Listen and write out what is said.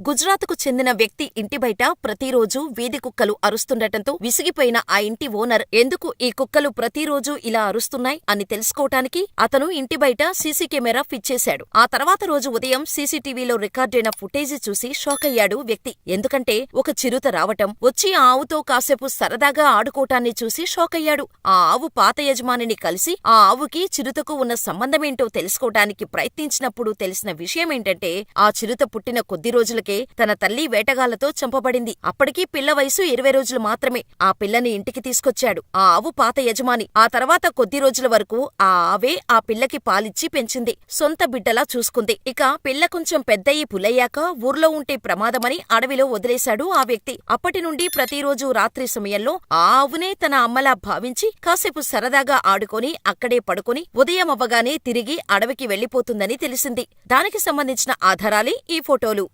గుజరాత్కు చెందిన వ్యక్తి ఇంటి బయట ప్రతిరోజూ వీధి కుక్కలు అరుస్తుండటంతో విసిగిపోయిన ఆ ఇంటి ఓనర్ ఎందుకు ఈ కుక్కలు ప్రతిరోజూ ఇలా అరుస్తున్నాయి అని తెలుసుకోవటానికి అతను ఇంటి బయట సీసీ కెమెరా ఫిట్ చేశాడు. ఆ తర్వాత రోజు ఉదయం సీసీటీవీలో రికార్డైన ఫుటేజీ చూసి షాకయ్యాడు వ్యక్తి. ఎందుకంటే ఒక చిరుత రావటం, వచ్చి ఆ ఆవుతో కాసేపు సరదాగా ఆడుకోటాన్ని చూసి షాకయ్యాడు. ఆ ఆవు పాత యజమానిని కలిసి ఆ ఆవుకి చిరుతకు ఉన్న సంబంధమేంటో తెలుసుకోవటానికి ప్రయత్నించినప్పుడు తెలిసిన విషయమేంటంటే ఆ చిరుత పుట్టిన కొద్ది రోజులకే తన తల్లి వేటగాళ్లతో చంపబడింది. అప్పటికీ పిల్ల వయసు 20 రోజులు మాత్రమే. ఆ పిల్లని ఇంటికి తీసుకొచ్చాడు ఆ ఆవు పాత యజమాని. ఆ తర్వాత కొద్ది రోజుల వరకు ఆ ఆవే ఆ పిల్లకి పాలిచ్చి పెంచింది. సొంత బిడ్డలా చూసుకుంది. ఇక పిల్ల కొంచెం పెద్దయి పులయ్యాక ఊర్లో ఉంటే ప్రమాదమని అడవిలో వదిలేశాడు ఆ వ్యక్తి. అప్పటి నుండి ప్రతిరోజు రాత్రి సమయంలో ఆ ఆవునే తన అమ్మలా భావించి కాసేపు సరదాగా ఆడుకొని అక్కడే పడుకొని ఉదయం అవ్వగానే తిరిగి అడవికి వెళ్లిపోతుందని తెలిసింది. దానికి సంబంధించిన ఆధారాలే ఈ ఫోటోలు.